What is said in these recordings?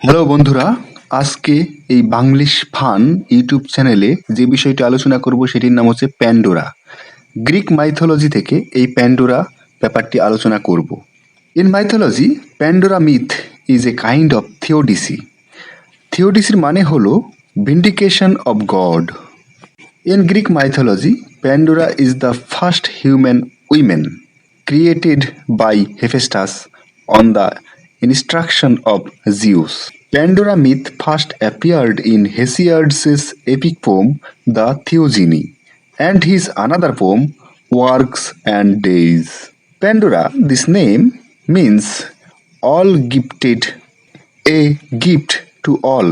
Hello বন্ধুরা, আজকে এই বাংলিশ ফান ইউটিউব চ্যানেলে যে বিষয়টি আলোচনা করব সেটির নাম হচ্ছে প্যান্ডোরা। গ্রিক মাইথোলজি থেকে এই প্যান্ডোরা ব্যাপারটি আলোচনা করব। In mythology, Pandora myth is a kind of theodicy. থিওডিসির মানে হলো vindication of God. In Greek mythology, Pandora is the first human women created by Hephaestus on the instruction of Zeus. Pandora myth first appeared in Hesiod's epic poem The Theogony and his another poem Works and Days. Pandora, this name means all gifted, a gift to all,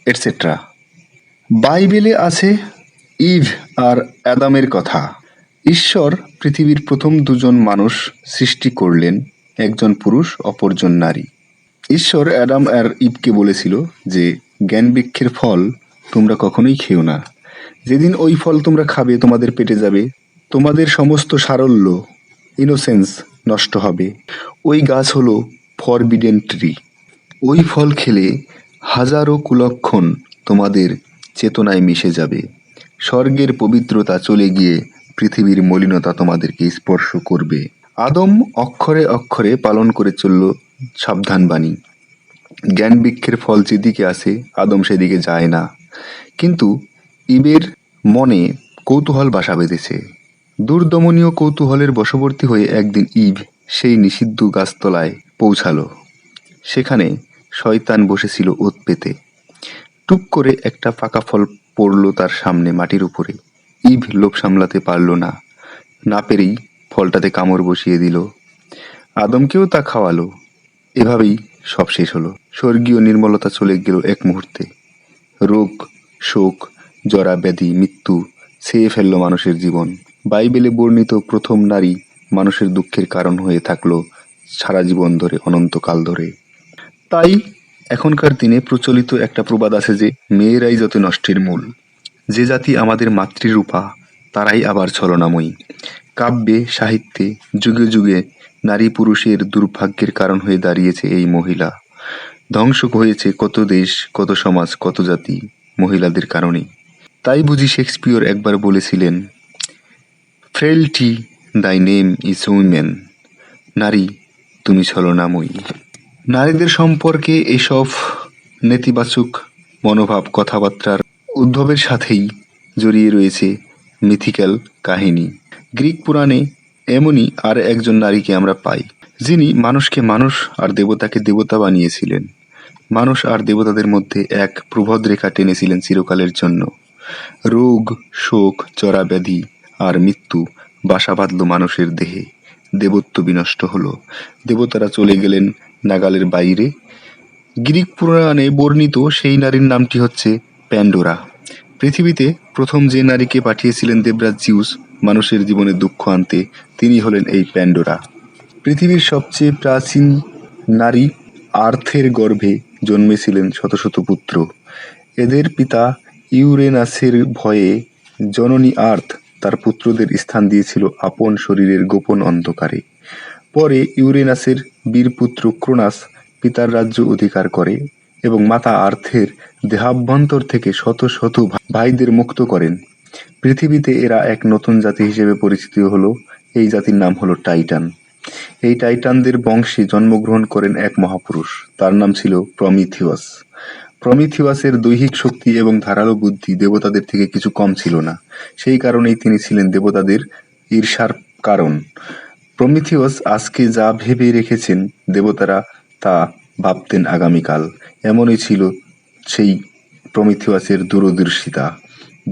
etc. বাইবেলে আছে eve আর অ্যাদামের কথা। ঈশ্বর পৃথিবীর প্রথম দুজন মানুষ সৃষ্টি করলেন, একজন পুরুষ অপরজন নারী। ঈশ্বর অ্যাডাম আর ইভকে বলেছিল যে জ্ঞান বৃক্ষের ফল তোমরা কখনোই খেও না। যেদিন ওই ফল তোমরা খাবে তোমাদের পেটে যাবে, তোমাদের সমস্ত সারল্য, ইনোসেন্স নষ্ট হবে। ওই গাছ হলো ফরবিডেন ট্রি। ওই ফল খেলে হাজারো কুলক্ষণ তোমাদের চেতনায় মিশে যাবে। স্বর্গের পবিত্রতা চলে গিয়ে পৃথিবীর মলিনতা তোমাদেরকে স্পর্শ করবে। আদম অক্ষরে অক্ষরে পালন করে চলল সাবধানবাণী। জ্ঞান বৃক্ষের ফল যেদিকে আসে আদম সেদিকে যায় না, কিন্তু ইবের মনে কৌতূহল বাসা বেঁধেছে। দুর্দমনীয় কৌতূহলের বশবর্তী হয়ে একদিন ইব সেই নিষিদ্ধ গাছতলায় পৌঁছালো। সেখানে শয়তান বসেছিল ওৎ পেতে। টুক করে একটা পাকা ফল পড়ল তার সামনে মাটির উপরে। ইভ লোভ সামলাতে পারল না, না পেরেই ফলটাতে কামড় বসিয়ে দিল। আদমকেও তা খাওয়ালো। এভাবেই সব শেষ হলো। স্বর্গীয় নির্মলতা চলে গেল এক মুহূর্তে। রোগ, শোক, জরা ব্যাধি, মৃত্যু ছেয়ে ফেলল মানুষের জীবন। বাইবেলে বর্ণিত প্রথম নারী মানুষের দুঃখের কারণ হয়ে থাকলো সারা জীবন ধরে, অনন্তকাল ধরে। তাই এখনকার দিনে প্রচলিত একটা প্রবাদ আছে যে মেয়েরাই যত নষ্টের মূল। যে জাতি আমাদের মাতৃরূপা তারাই আবার ছলনাময়ী। কাব্যে, সাহিত্যে যুগে যুগে নারী পুরুষের দুর্ভাগ্যের কারণ হয়ে দাঁড়িয়েছে এই মহিলা। ধ্বংস হয়েছে কত দেশ, কত সমাজ, কত জাতি মহিলাদের কারণে। তাই বুঝি শেক্সপিয়র একবার বলেছিলেন, ফ্রেলটি দাই নেম ইজ উইমেন। নারী, তুমি ছলনাময়ী। নারীদের সম্পর্কে এসব নেতিবাচক মনোভাব কথাবার্তার উদ্ভবের সাথেই জড়িয়ে রয়েছে মিথিক্যাল কাহিনী। গ্রিক পুরাণে এমনই আর একজন নারীকে আমরা পাই, যিনি মানুষকে মানুষ আর দেবতাকে দেবতা বানিয়েছিলেন। মানুষ আর দেবতাদের মধ্যে এক প্রভদ রেখা টেনেছিলেন চিরকালের জন্য। রোগ, শোক, জরা ব্যাধি আর মৃত্যু বাসা বাঁধল মানুষের দেহে। দেবত্ব বিনষ্ট হলো। দেবতারা চলে গেলেন নাগালের বাইরে। গ্রিক পুরাণে বর্ণিত সেই নারীর নামটি হচ্ছে প্যান্ডোরা। পৃথিবীতে প্রথম যে নারীকে পাঠিয়েছিলেন দেবরাজ জিউস মানুষের জীবনে দুঃখ আনতে, তিনি হলেন এই প্যান্ডোরা। পৃথিবীর সবচেয়ে প্রাচীন নারী আর্থের গর্ভে জন্মেছিলেন শত শত পুত্র। এদের পিতা ইউরেনাসের ভয়ে জননী আর্থ তার পুত্রদের স্থান দিয়েছিল আপন শরীরের গোপন অন্ধকারে। পরে ইউরেনাসের বীরপুত্র ক্রোনাস পিতার রাজ্য অধিকার করে এবং মাতা আর্থের দেহাভ্যন্তর থেকে শত শত ভাইদের মুক্ত করেন। পৃথিবীতে এরা এক নতুন জাতি হিসেবে পরিচিত হলো। এই জাতির নাম হলো টাইটান। এই টাইটানদের বংশে জন্মগ্রহণ করেন এক মহাপুরুষ, তার নাম ছিল প্রমিথিয়াস। প্রমিথিয়াসের দৈহিক শক্তি এবং ধারালো বুদ্ধি দেবতাদের থেকে কিছু কম ছিল না। সেই কারণেই তিনি ছিলেন দেবতাদের ঈর্ষার কারণ। প্রমিথিয়াস আজকে যা ভেবে রেখেছেন দেবতারা তা ভাবতেন আগামীকাল। এমনই ছিল সেই প্রমিথিয়াসের দূরদর্শিতা।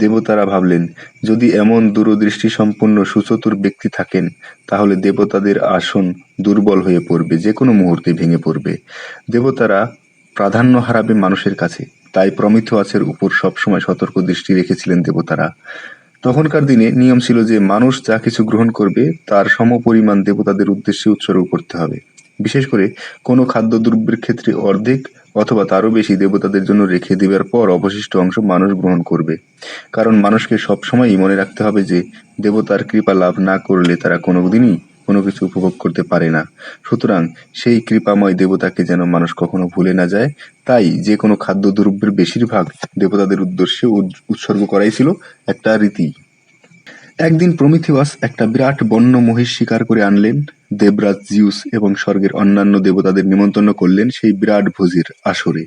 দেবতারা ভাবলেন, যদি এমন দূরদৃষ্টি সম্পন্ন সুচতুর ব্যক্তি থাকেন তাহলে দেবতাদের আসন দুর্বল হয়ে পড়বে, যে কোনো মুহূর্তে ভেঙে পড়বে। দেবতারা প্রাধান্য হারাবে মানুষের কাছে। তাই প্রমিথিয়াসের উপর সবসময় সতর্ক দৃষ্টি রেখেছিলেন দেবতারা। তখনকার দিনে নিয়ম ছিল যে মানুষ যা কিছু গ্রহণ করবে তার সমপরিমাণ দেবতাদের উদ্দেশ্যে উৎসর্গ করতে হবে। বিশেষ করে কোনো খাদ্যদ্রব্যের ক্ষেত্রে অর্ধেক অথবা তারও বেশি দেবতাদের জন্য রেখে দেবার পর অবশিষ্ট অংশ মানুষ গ্রহণ করবে। কারণ মানুষকে সবসময়ই মনে রাখতে হবে যে দেবতার কৃপা লাভ না করলে তারা কোনোদিনই কোনো কিছু উপভোগ করতে পারে না। সুতরাং সেই কৃপাময় দেবতাকে যেন মানুষ কখনো ভুলে না যায়, তাই যে কোনো খাদ্যদ্রব্যের বেশিরভাগ দেবতাদের উদ্দেশ্যে উৎসর্গ করাই ছিল একটা রীতি। একদিন প্রমিথিয়াস একটা বিরাট বন্য মহিষ শিকার করে আনলেন। দেবরাজ জিউস এবং স্বর্গের অন্যান্য দেবতাদের নিমন্ত্রণ করলেন সেই বিরাট ভোজের আসরে।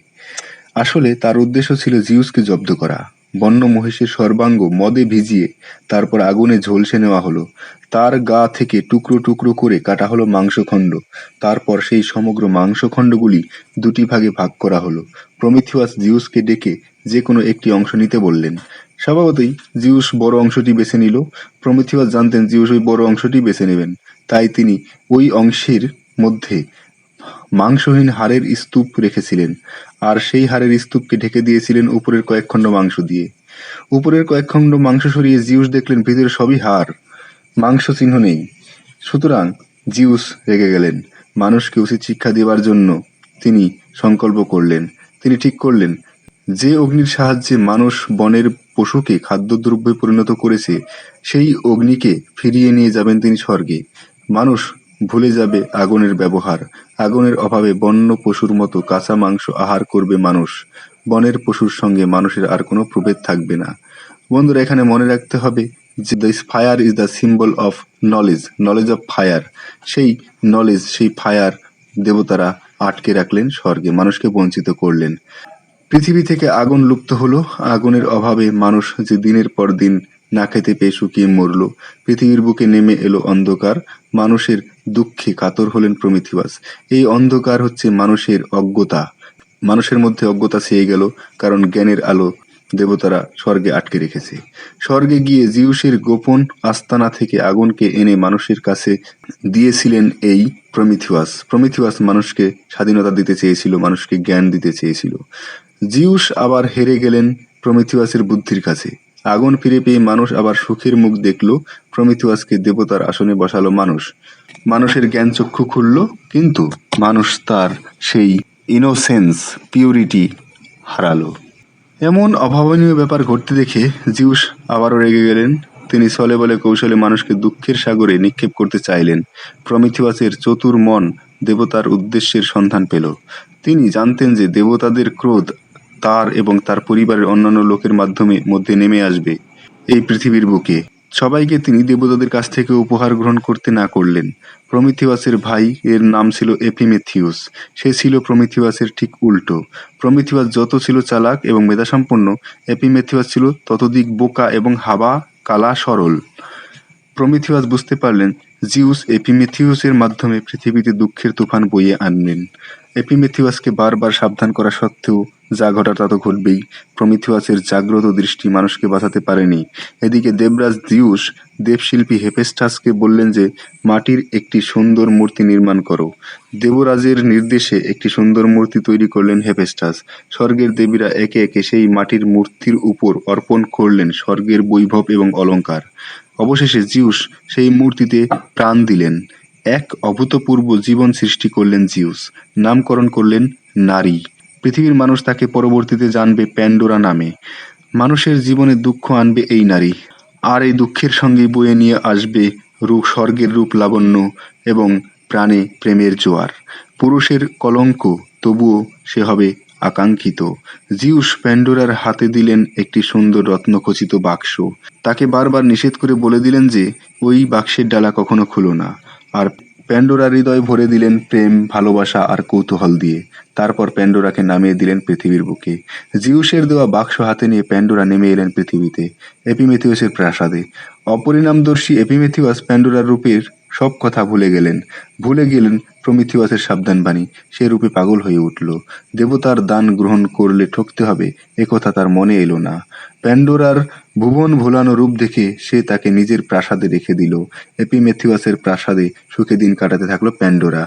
আসলে তার উদ্দেশ্য ছিল জিউসকে জব্দ করা। বন্য মহিষের সর্বাঙ্গ মদে ভিজিয়ে তারপর আগুনে ঝলসে নেওয়া হলো। তার গা থেকে টুকরো টুকরো করে কাটা হলো মাংসখণ্ড। তারপর সেই সমগ্র মাংসখণ্ডগুলি দুটি ভাগে ভাগ করা হলো। প্রমিথিয়াস জিউসকে ডেকে যে কোনো একটি অংশ নিতে বললেন। স্বভাবতই জিউস বড় অংশটি বেছে নিল। প্রমিথিয়াস জানতেন জিউস ওই বড় অংশটি বেছে নেবেন, তাই তিনি ওই অংশের মধ্যে মাংসহীন হাড়ের স্তূপ রেখেছিলেন, আর সেই হাড়ের স্তূপকে ঢেকে দিয়েছিলেন উপরের কয়েক খণ্ড মাংস দিয়ে। উপরের কয়েক খণ্ড মাংস সরিয়ে জিউস দেখলেন ভিতরে সবই হাড়, মাংস চিহ্ন নেই। সুতরাং জিউস রেগে গেলেন। মানুষকে উচিত শিক্ষা দেবার জন্য তিনি সংকল্প করলেন। তিনি ঠিক করলেন, যে অগ্নির সাহায্যে মানুষ বনের পশুকে খাদ্যদ্রব্যে পরিণত করেছে, সেই অগ্নিকে ফিরিয়ে নিয়ে যাবেন তিনি স্বর্গে। মানুষ ভুলে যাবে আগুনের ব্যবহার। আগুনের অভাবে বন্য পশুর মতো কাঁচা মাংস আহার করবে মানুষ। বনের পশুর সঙ্গে মানুষের আর কোনো প্রভেদ থাকবে না। বন্ধুরা, এখানে মনে রাখতে হবে যে this fire is the symbol of knowledge, knowledge of fire. সেই নলেজ, সেই ফায়ার দেবতারা আটকে রাখলেন স্বর্গে, মানুষকে বঞ্চিত করলেন। পৃথিবী থেকে আগুন লুপ্ত হলো। আগুনের অভাবে মানুষ যে দিনের পর দিন না খেতে পেয়ে শুকিয়ে মরল। পৃথিবীর বুকে নেমে এলো অন্ধকার। মানুষের দুঃখে কাতর হলেন প্রমিথিয়াস। এই অন্ধকার হচ্ছে মানুষের অজ্ঞতা। মানুষের মধ্যে অজ্ঞতা ছেয়ে গেল, কারণ জ্ঞানের আলো দেবতারা স্বর্গে আটকে রেখেছে। স্বর্গে গিয়ে জিউসের গোপন আস্তানা থেকে আগুনকে এনে মানুষের কাছে দিয়েছিলেন এই প্রমিথিয়াস। প্রমিথিয়াস মানুষকে স্বাধীনতা দিতে চেয়েছিল, মানুষকে জ্ঞান দিতে চেয়েছিল। জিউস আবার হেরে গেলেন প্রমিথিয়াসের বুদ্ধির কাছে। আগুন ফিরে পেয়ে মানুষ আবার সুখের মুখ দেখল। প্রমিথিয়াসকে দেবতার আসনে বসালো মানুষ। মানুষের জ্ঞান চক্ষু খুলল, কিন্তু মানুষ তার সেই ইনোসেন্স, পিউরিটি হারালো। এমন অভাবনীয় ব্যাপার ঘটতে দেখে জিউস আবারও রেগে গেলেন। তিনি ছলে বলে কৌশলে মানুষকে দুঃখের সাগরে নিক্ষেপ করতে চাইলেন। প্রমিথিয়াসের চতুর মন দেবতার উদ্দেশ্যের সন্ধান পেল। তিনি জানতেন যে দেবতাদের ক্রোধ তার এবং তার পরিবারের অন্যান্য লোকের মধ্যে নেমে আসবে এই পৃথিবীর বুকে। সবাইকে তিনি দেবতাদের কাছ থেকে উপহার গ্রহণ করতে না করলেন। প্রমিথিয়াসের ভাই এর নাম ছিল এপিমেথিউস। সে ছিল প্রমিথিয়াসের ঠিক উল্টো। প্রমিথিয়াস যত ছিল চালাক এবং মেধাসম্পন্ন, এপিমেথিয়াস ছিল ততোধিক বোকা এবং হাবা কালা সরল। প্রমিথিয়াস বুঝতে পারলেন জিউস এপিমেথিউসের মাধ্যমে পৃথিবীতে দুঃখের তুফান বইয়ে আনবেন। এপিমেথিয়াসকে বারবার সাবধান করা সত্ত্বেও যা ঘটার তা তো ঘটবেই। প্রমিথিয়াসের জাগ্রত দৃষ্টি মানুষকে বাঁচাতে পারেনি। এদিকে দেবরাজ জিউস দেবশিল্পী হেফেস্টাসকে বললেন যে মাটির একটি সুন্দর মূর্তি নির্মাণ করো। দেবরাজের নির্দেশে একটি সুন্দর মূর্তি তৈরি করলেন হেফেস্টাস। স্বর্গের দেবীরা একে একে সেই মাটির মূর্তির উপর অর্পণ করলেন স্বর্গের বৈভব এবং অলঙ্কার। অবশেষে জিউস সেই মূর্তিতে প্রাণ দিলেন। এক অভূতপূর্ব জীবন সৃষ্টি করলেন জিউস। নামকরণ করলেন নারী। পৃথিবীর মানুষ তাকে পরবর্তীতে জানবে প্যান্ডোরা নামে। মানুষের জীবনে দুঃখ আনবে এই নারী, আর এই দুঃখের সঙ্গে বয়ে নিয়ে আসবে স্বর্গের রূপ লাবণ্য এবং প্রাণে প্রেমের জোয়ার। পুরুষের কলঙ্ক, তবুও সে হবে আকাঙ্ক্ষিত। জিউস প্যান্ডোরার হাতে দিলেন একটি সুন্দর রত্নখচিত বাক্স। তাকে বারবার নিষেধ করে বলে দিলেন যে ওই বাক্সের ডালা কখনো খুলো না। আর প্যান্ডোরার হৃদয় ভরে দিলেন প্রেম, ভালোবাসা আর কৌতূহল দিয়ে। তারপর প্যান্ডোরাকে নামিয়ে দিলেন পৃথিবীর বুকে। জিউসের দেওয়া বাক্স হাতে নিয়ে প্যান্ডোরা নেমে এলেন পৃথিবীতে, এপিমেথিউসের প্রাসাদে। অপরিণামদর্শী এপিমেথিউস প্যান্ডোরার রূপের সব কথা ভুলে গেলেন প্রমিথিয়াসের সাবধানবাণী। সে রূপে পাগল হয়ে উঠল। দেবতার দান গ্রহণ করলে ঠকতে হবে, একথা তার মনে এলো না। প্যান্ডোরার ভুবন ভোলানো রূপ দেখে সে তাকে নিজের প্রাসাদে রেখে দিল। এপিমেথিয়াসের প্রাসাদে সুখে দিন কাটাতে থাকলো প্যান্ডোরা।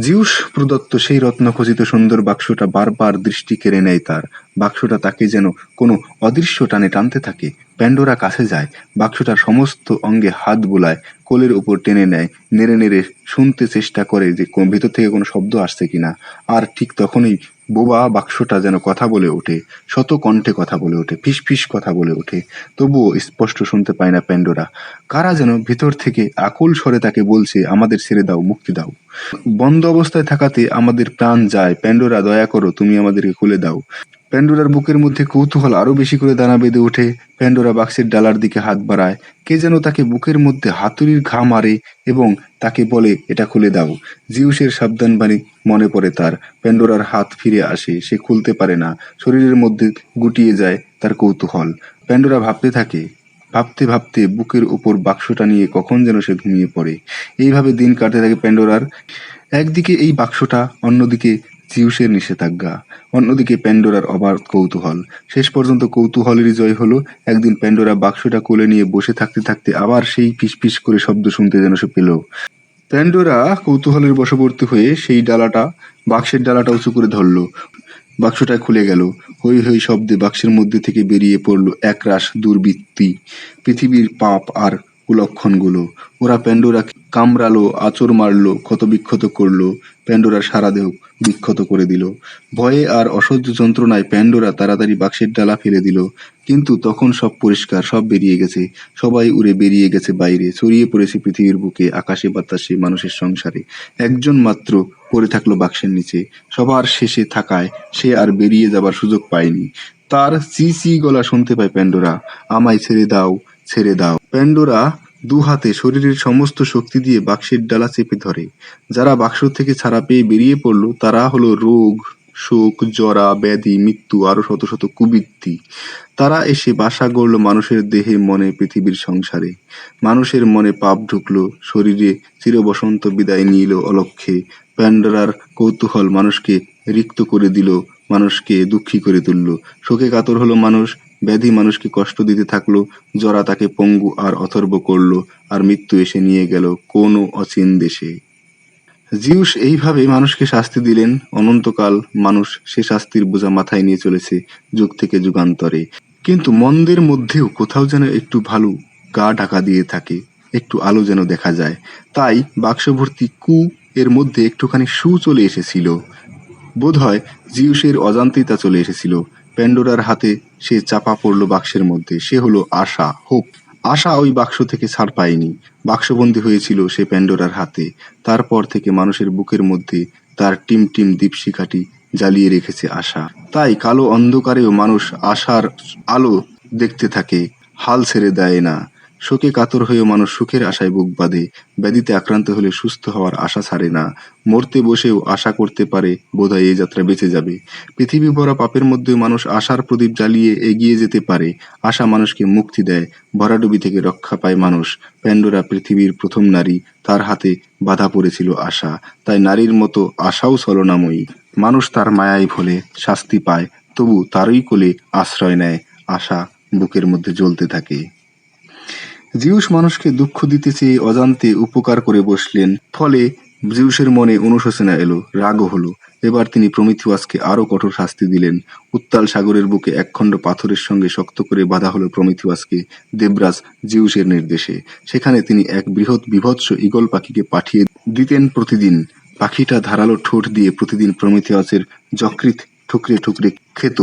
জিউস প্রদত্ত সেই রত্নখচিত সুন্দর বাক্সটা বারবার দৃষ্টি কেড়ে নেয় তার। বাক্সটা তাকে যেন কোনো অদৃশ্য টানে টানতে থাকে। প্যান্ডোরা কাছে যায়, বাক্সটার সমস্ত অঙ্গে হাত বোলায়, কোলের উপর টেনে নেয়, নেড়ে নেড়ে শুনতে চেষ্টা করে যে ভিতর থেকে কোনো শব্দ আসছে কিনা। আর ঠিক তখনই বোবা বাক্সটা যেন কথা বলে ওঠে, শত কণ্ঠে কথা বলে ওঠে, ফিসফিস কথা বলে ওঠে, তবুও স্পষ্ট শুনতে পায় না প্যান্ডোরা। কারা যেন ভিতর থেকে আকুল স্বরে তাকে বলছে, আমাদের ছেড়ে দাও, মুক্তি দাও। বন্ধ অবস্থায় থাকাতে আমাদের প্রাণ যায়, প্যান্ডোরা দয়া করো, তুমি আমাদেরকে খুলে দাও। প্যান্ডোরার বুকের মধ্যে কৌতূহল আরো বেশি করে দানা বেঁধে ওঠে। প্যান্ডোরা বাক্সের ডালার দিকে হাত বাড়ায়। কে যেন তাকে বুকের মধ্যে হাতুড়ির ঘা মারে এবং তাকে বলে, এটা খুলে দাও। জিউসের সাবধানবাণী মনে পড়ে তার। প্যান্ডোরার হাত ফিরে আসে, সে খুলতে পারে না। শরীরের মধ্যে গুটিয়ে যায় তার কৌতূহল। প্যান্ডোরা ভাবতে থাকে, ভাবতে ভাবতে বুকের উপর বাক্সটা নিয়ে কখন যেন সে ঘুমিয়ে পড়ে। এইভাবে দিন কাটতে থাকে প্যান্ডোরার। একদিকে এই বাক্সটা, অন্যদিকে জিউসের নিষেধাজ্ঞা, অন্যদিকে প্যান্ডোরার অবাধ কৌতূহল। শেষ পর্যন্ত কৌতূহলেরই জয় হলো। একদিন প্যান্ডোরা বাক্সটা কোলে নিয়ে বসে থাকতে থাকতে আবার সেই ফিসফিস করে শব্দ শুনতে যেন সে পেল। প্যান্ডোরা কৌতূহলের বশবর্তী হয়ে সেই বাক্সের ডালাটা উঁচু করে ধরল। বাক্সটা খুলে গেল। হৈ হৈ শব্দে বাক্সের মধ্যে থেকে বেরিয়ে পড়ল একরাশ দুর্বৃত্তি, পৃথিবীর পাপ আর কুলক্ষণগুলো। ওরা প্যান্ডোরাকে কামড়ালো, আঁচড় মারলো, ক্ষতবিক্ষত করলো, প্যান্ডোরার সারা দেহ বিক্ষত করে দিল। ভয়ে আর অসহ্য যন্ত্রণায় প্যান্ডোরা তাড়াতাড়ি বাক্সের ডালা ফেলে দিল। কিন্তু তখন সব পরিষ্কার, সব বেরিয়ে গেছে। সবাই উড়ে বেরিয়ে গেছে বাইরে, ছড়িয়ে পড়েছে পৃথিবীর বুকে, আকাশে বাতাসে, মানুষের সংসারে। একজন মাত্র পড়ে থাকলো বাক্সের নিচে। সবার শেষে থাকায় সে আর বেরিয়ে যাবার সুযোগ পায়নি। তার চি চি গলা শুনতে পায় প্যান্ডোরা, আমায় ছেড়ে দাও, ছেড়ে দাও। প্যান্ডোরা দু হাতে শরীরের সমস্ত শক্তি দিয়ে বাক্সের ডালা চেপে ধরে। যারা বাক্স থেকে ছাড়া পেয়ে বেরিয়ে পড়লো তারা হলো রোগ, শোক, জরা, ব্যাধি, মৃত্যু, আরো শত শত কুবৃত্তি। তারা এসে বাসা গড়ল মানুষের দেহে, মনে, পৃথিবীর সংসারে। মানুষের মনে পাপ ঢুকলো, শরীরে চিরবসন্ত বিদায় নিল অলক্ষ্যে। প্যান্ডোরার কৌতূহল মানুষকে রিক্ত করে দিল, মানুষকে দুঃখী করে তুলল। শোকে কাতর হলো মানুষ, ব্যাধি মানুষকে কষ্ট দিতে থাকলো, জরা তাকে পঙ্গু আর অথর্ব করলো, আর মৃত্যু এসে নিয়ে গেল কোনো অচিন দেশে। জিউস এইভাবে মানুষকে শাস্তি দিলেন। অনন্তকাল মানুষ সে শাস্তির বোঝা মাথায় নিয়ে চলেছে, যুগ থেকে যুগান্তরে। কিন্তু মন্দের মধ্যেও কোথাও যেন একটু ভালো গা ঢাকা দিয়ে থাকে, একটু আলো যেন দেখা যায়। তাই বাক্স ভর্তি এর মধ্যে একটুখানি সু চলে এসেছিল। বোধহয় জিউসের অজান্তেই তা চলে এসেছিল। প্যান্ডোরার হাতে সে চাপা পড়ল বাক্সের মধ্যে। সে হলো আশা, হোপ। আশা ওই বাক্স থেকে ছাড় পায়নি। বাক্সবন্দী হয়েছিল সে প্যান্ডোরার হাতে। তারপর থেকে মানুষের বুকের মধ্যে তার টিম টিম দীপশিখাটি জ্বালিয়ে রেখেছে আশা। তাই কালো অন্ধকারেও মানুষ আশার আলো দেখতে থাকে, হাল ছেড়ে দেয় না। শোকে কাতর হয়েও মানুষ সুখের আশায় বুক বাঁধে। ব্যাধিতে আক্রান্ত হলে সুস্থ হওয়ার আশা ছাড়ে না। মরতে বসেও আশা করতে পারে বোধহয় এই যাত্রা বেঁচে যাবে। পৃথিবী ভরা পাপের মধ্যেও মানুষ আশার প্রদীপ জ্বালিয়ে এগিয়ে যেতে পারে। আশা মানুষকে মুক্তি দেয়, ভরাডুবি থেকে রক্ষা পায় মানুষ। প্যান্ডোরা পৃথিবীর প্রথম নারী, তার হাতে বাধা পড়েছিল আশা। তাই নারীর মতো আশাও ছলনাময়ী। মানুষ তার মায়ায় ভোলে, শাস্তি পায়, তবু তারই কোলে আশ্রয় নেয়। আশা বুকের মধ্যে জ্বলতে থাকে। জিউস মানুষকে দুঃখ দিতে চেয়ে অজান্তে উপকার করে বসলেন। ফলে জিউসের মনে অনুশোচনা এলো, রাগও হলো। এবার তিনি প্রমিথিয়াসকে আরো কঠোর শাস্তি দিলেন। উত্তাল সাগরের বুকে একখণ্ড পাথরের সঙ্গে শক্ত করে বাঁধা হলো প্রমিথিয়াসকে দেবরাজ জিউসের নির্দেশে। সেখানে তিনি এক বৃহৎ বিভৎস ঈগল পাখিকে পাঠিয়ে দিতেন প্রতিদিন। পাখিটা ধারালো ঠোঁট দিয়ে প্রতিদিন প্রমিথিয়াসের যকৃৎ ঠুকরে ঠুকরে খেত।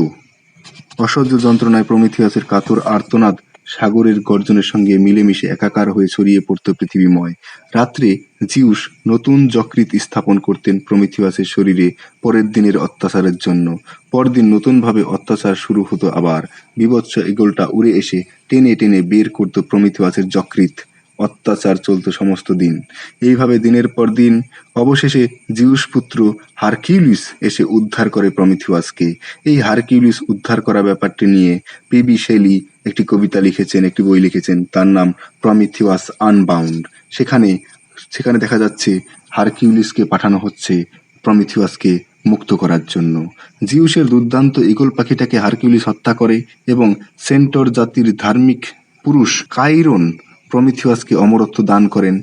অসহ্য যন্ত্রণায় প্রমিথিয়াসের কাতর আর্তনাদ সাগরের গর্জনের সঙ্গে মিলেমিশে একাকার হয়ে ছড়িয়ে পড়ত পৃথিবীময়। রাত্রে জিউস নতুন যকৃৎ স্থাপন করতেন প্রমিথিয়াসের শরীরে পরের দিনের অত্যাচারের জন্য। পরদিন নতুনভাবে অত্যাচার শুরু হতো আবার। বিভৎস ঈগলটা উড়ে এসে টেনে টেনে বের করত প্রমিথিয়াসের যকৃৎ। অত্যাচার চলত সমস্ত দিন। এইভাবে দিনের পর দিন। অবশেষে জিউস পুত্র হারকিউলিস এসে উদ্ধার করে প্রমিথিয়াসকে। এই হারকিউলিস উদ্ধার করা ব্যাপারটি নিয়ে পিবি শেলি একটি কবিতা লিখেছেন, একটি বই লিখেছেন, তার নাম প্রমিথিয়াস আনবাউন্ড। সেখানে দেখা যাচ্ছে হারকিউলিসকে পাঠানো হচ্ছে প্রমিথিয়াসকে মুক্ত করার জন্য। জিউসের দুর্দান্ত ঈগল পাখিটাকে হারকিউলিস হত্যা করে এবং সেন্টর জাতির ধার্মিক পুরুষ কাইরন প্রমিথিয়াসকে অমরত্ব দান করেন।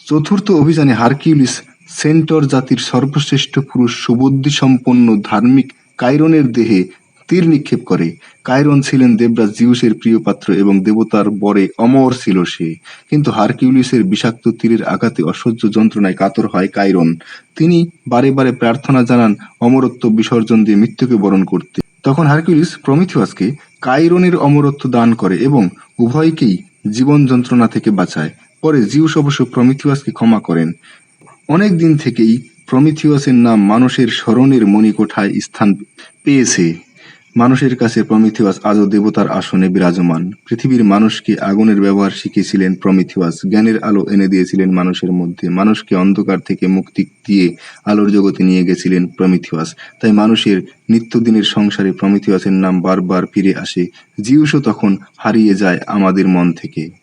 চতুর্থ অভিযানে হারকিউলিস সেন্টর জাতির সর্বশ্রেষ্ঠ পুরুষ সুবুদ্ধিসম্পন্ন ধার্মিক কাইরনের দেহে তীর নিক্ষেপ করে। কাইরন ছিলেন দেবরাজ জিউসের প্রিয় পাত্র এবং দেবতার বরে অমর ছিল সে। কিন্তু হারকিউলিসের বিষাক্ত তীরের আঘাতে অসহ্য যন্ত্রণায় কাতর হয় কাইরন। তিনি বারে বারে প্রার্থনা জানান অমরত্ব বিসর্জন দিয়ে মৃত্যুকে বরণ করতে। তখন হারকিউলিস প্রমিথিয়াসকে কাইরনের অমরত্ব দান করে এবং উভয়কেই জীবন যন্ত্রণা থেকে বাঁচায়। পরে জিউস অবশ্য প্রমিথিয়াসকে ক্ষমা করেন। অনেক দিন থেকেই প্রমিথিয়াসের নাম মানুষের স্মরণের মণিকোঠায় স্থান পেয়েছে। মানুষের কাছে প্রমিথিয়াস আজও দেবতার আসনে বিরাজমান। পৃথিবীর মানুষকে আগুনের ব্যবহার শিখিয়েছিলেন প্রমিথিয়াস, জ্ঞানের আলো এনে দিয়েছিলেন মানুষের মধ্যে, মানুষকে অন্ধকার থেকে মুক্তি দিয়ে আলোর জগতে নিয়ে গেছিলেন প্রমিথিয়াস। তাই মানুষের নিত্যদিনের সংসারে প্রমিথিয়াসের নাম বারবার ফিরে আসে। জিউসও তখন হারিয়ে যায় আমাদের মন থেকে।